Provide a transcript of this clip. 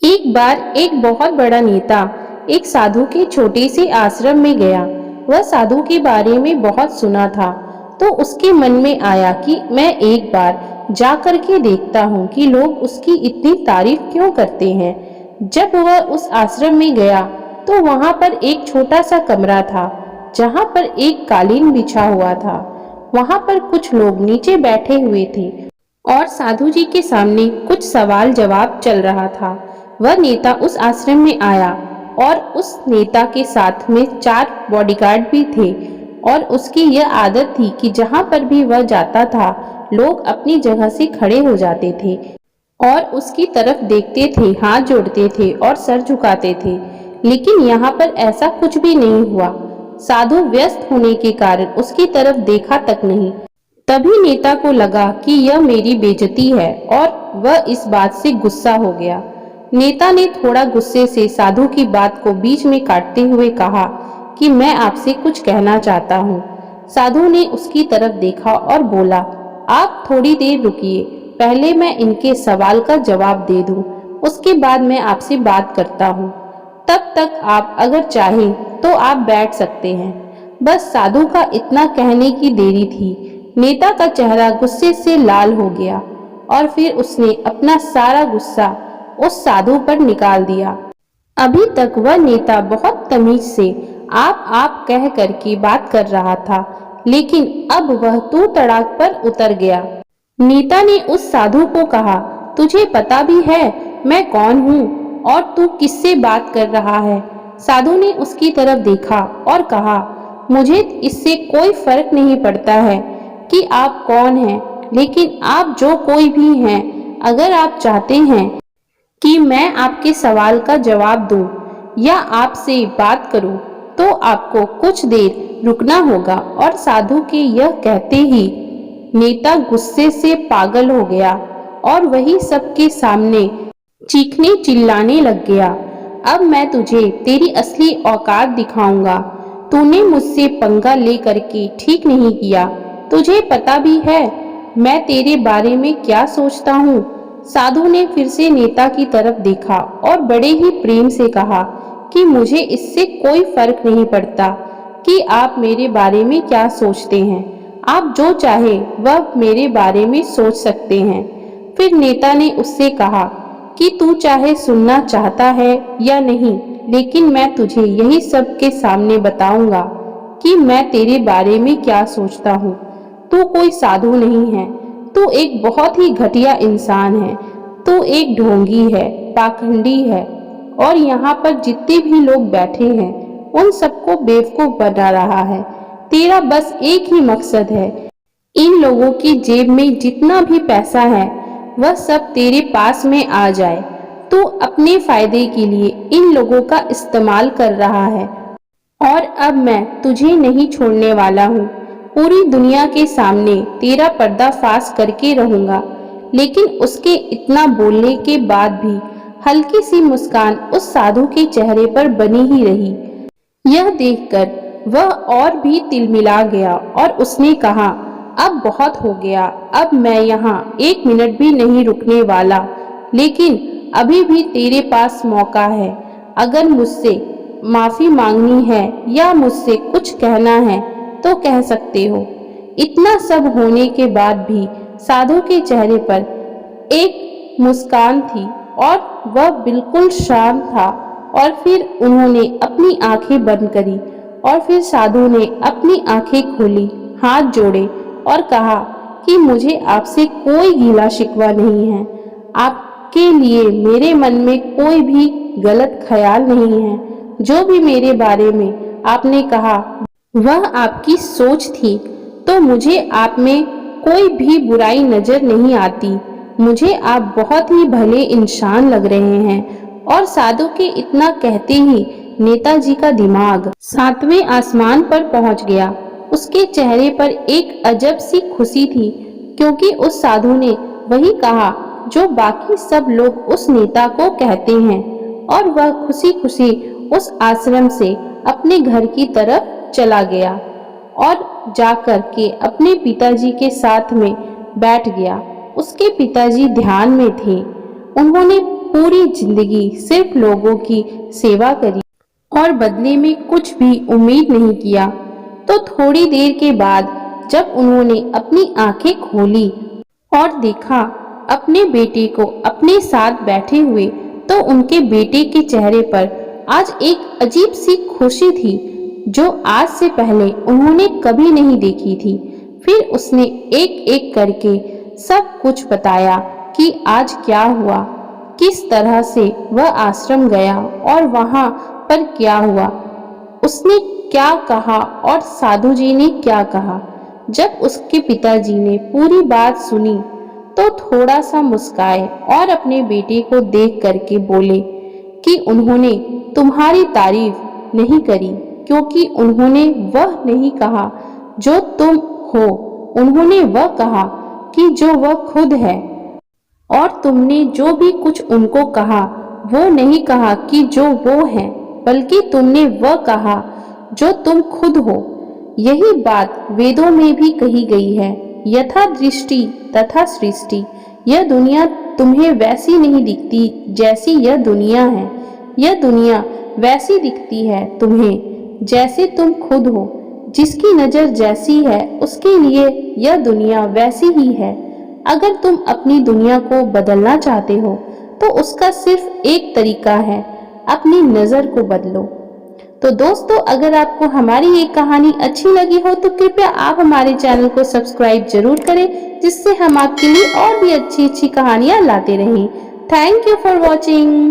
एक बार एक बहुत बड़ा नेता एक साधु के छोटे से आश्रम में गया। वह साधु के बारे में बहुत सुना था, तो उसके मन में आया कि मैं एक बार जा कर के देखता हूँ कि लोग उसकी इतनी तारीफ क्यों करते हैं। जब वह उस आश्रम में गया तो वहाँ पर एक छोटा सा कमरा था, जहाँ पर एक कालीन बिछा हुआ था। वहाँ पर कुछ लोग नीचे बैठे हुए थे और साधु जी के सामने कुछ सवाल जवाब चल रहा था। वह नेता उस आश्रम में आया और उस नेता के साथ में 4 बॉडीगार्ड भी थे और उसकी यह आदत थी कि जहां पर भी वह जाता था लोग अपनी जगह से खड़े हो जाते थे और उसकी तरफ देखते थे, हाथ जोड़ते थे और सर झुकाते थे। लेकिन यहाँ पर ऐसा कुछ भी नहीं हुआ। साधु व्यस्त होने के कारण उसकी तरफ देखा तक नहीं। तभी नेता को लगा कि यह मेरी बेइज्जती है और वह इस बात से गुस्सा हो गया। नेता ने थोड़ा गुस्से से साधु की बात को बीच में काटते हुए कहा कि मैं आपसे कुछ कहना चाहता हूँ। साधु ने उसकी तरफ देखा और बोला, आप थोड़ी देर रुकिए, पहले मैं इनके सवाल का जवाब दे दूं, उसके बाद मैं आपसे बात करता हूँ। तब तक आप अगर चाहें तो आप बैठ सकते हैं। बस साधु का इतना कहने की देरी थी। नेता का चेहरा गुस्से से लाल हो गया और फिर उसने अपना सारा गुस्सा उस साधु पर निकाल दिया। अभी तक वह नेता बहुत तमीज से आप कह करके बात कर रहा था, लेकिन अब वह तू तड़ाक पर उतर गया। नेता ने उस साधु को कहा, तुझे पता भी है मैं कौन हूँ और तू किससे बात कर रहा है? साधु ने उसकी तरफ देखा और कहा, मुझे इससे कोई फर्क नहीं पड़ता है कि आप कौन हैं, लेकिन आप जो कोई भी हैं, अगर आप चाहते हैं कि मैं आपके सवाल का जवाब दूं या आपसे बात करूं, तो आपको कुछ देर रुकना होगा। और साधु के यह कहते ही नेता गुस्से से पागल हो गया और वही सबके सामने चीखने चिल्लाने लग गया, अब मैं तुझे तेरी असली औकात दिखाऊंगा। तूने मुझसे पंगा ले करके ठीक नहीं किया। तुझे पता भी है मैं तेरे बारे में क्या सोचता हूँ? साधु ने फिर से नेता की तरफ देखा और बड़े ही प्रेम से कहा कि मुझे इससे कोई फर्क नहीं पड़ता कि आप मेरे बारे में क्या सोचते हैं। आप जो चाहे वह मेरे बारे में सोच सकते हैं। फिर नेता ने उससे कहा कि तू चाहे सुनना चाहता है या नहीं, लेकिन मैं तुझे यही सब के सामने बताऊंगा कि मैं तेरे बारे में क्या सोचता हूँ। तू कोई साधु नहीं है, तू एक बहुत ही घटिया इंसान है। तू एक ढोंगी है, पाखंडी है और यहाँ पर जितने भी लोग बैठे हैं उन सबको बेवकूफ बना रहा है। तेरा बस एक ही मकसद है, इन लोगों की जेब में जितना भी पैसा है वह सब तेरे पास में आ जाए। तू अपने फायदे के लिए इन लोगों का इस्तेमाल कर रहा है और अब मैं तुझे नहीं छोड़ने वाला हूँ। पूरी दुनिया के सामने तेरा पर्दाफाश करके रहूंगा। लेकिन उसके इतना बोलने के बाद भी हल्की सी मुस्कान उस साधु के चेहरे पर बनी ही रही। यह देखकर वह और भी तिलमिला गया और उसने कहा, अब बहुत हो गया, अब मैं यहाँ 1 मिनट भी नहीं रुकने वाला। लेकिन अभी भी तेरे पास मौका है। अगर मुझसे माफी मांगनी है या मुझसे कुछ कहना है तो कह सकते हो। इतना सब होने के बाद भी साधु के चेहरे पर एक मुस्कान थी और वह बिल्कुल शांत था। और फिर उन्होंने अपनी आंखें बंद करी और फिर साधु ने अपनी आंखें खोली, हाथ जोड़े और कहा कि मुझे आपसे कोई गिला शिकवा नहीं है। आपके लिए मेरे मन में कोई भी गलत ख्याल नहीं है। जो भी मेरे बारे में आपने कहा वह आपकी सोच थी, तो मुझे आप में कोई भी बुराई नजर नहीं आती। मुझे आप बहुत ही भले इंसान लग रहे हैं। और साधु के इतना कहते ही नेताजी का दिमाग 7वें आसमान पर पहुंच गया। उसके चेहरे पर एक अजब सी खुशी थी, क्योंकि उस साधु ने वही कहा जो बाकी सब लोग उस नेता को कहते हैं। और वह खुशी खुशी उस आश्रम से अपने घर की तरफ चला गया और जाकर के अपने पिताजी के साथ में बैठ गया। उसके पिताजी ध्यान में थे। उन्होंने पूरी जिंदगी सिर्फ लोगों की सेवा करी और बदले में कुछ भी उम्मीद नहीं किया। तो थोड़ी देर के बाद जब उन्होंने अपनी आंखें खोली और देखा अपने बेटे को अपने साथ बैठे हुए, तो उनके बेटे के चेहरे पर आज एक अजीब सी खुशी थी जो आज से पहले उन्होंने कभी नहीं देखी थी। फिर उसने एक एक करके सब कुछ बताया कि आज क्या हुआ, किस तरह से वह आश्रम गया और वहां पर क्या हुआ, उसने क्या कहा और साधु जी ने क्या कहा। जब उसके पिताजी ने पूरी बात सुनी तो थोड़ा सा मुस्काए और अपने बेटे को देख करके बोले कि उन्होंने तुम्हारी तारीफ नहीं करी, क्योंकि उन्होंने वह नहीं कहा जो तुम हो, उन्होंने वह कहा कि जो वह खुद है। और तुमने जो भी कुछ उनको कहा वो नहीं कहा कि जो वो हैं, बल्कि तुमने वह कहा जो तुम खुद हो। यही बात वेदों में भी कही गई है, यथा दृष्टि तथा सृष्टि। यह दुनिया तुम्हें वैसी नहीं दिखती जैसी यह दुनिया है, यह दुनिया वैसी दिखती है तुम्हें जैसे तुम खुद हो। जिसकी नजर जैसी है उसके लिए यह दुनिया वैसी ही है। अगर तुम अपनी दुनिया को बदलना चाहते हो तो उसका सिर्फ एक तरीका है, अपनी नजर को बदलो। तो दोस्तों, अगर आपको हमारी ये कहानी अच्छी लगी हो तो कृपया आप हमारे चैनल को सब्सक्राइब जरूर करें, जिससे हम आपके लिए और भी अच्छी अच्छी कहानियां लाते रहें। Thank you for watching.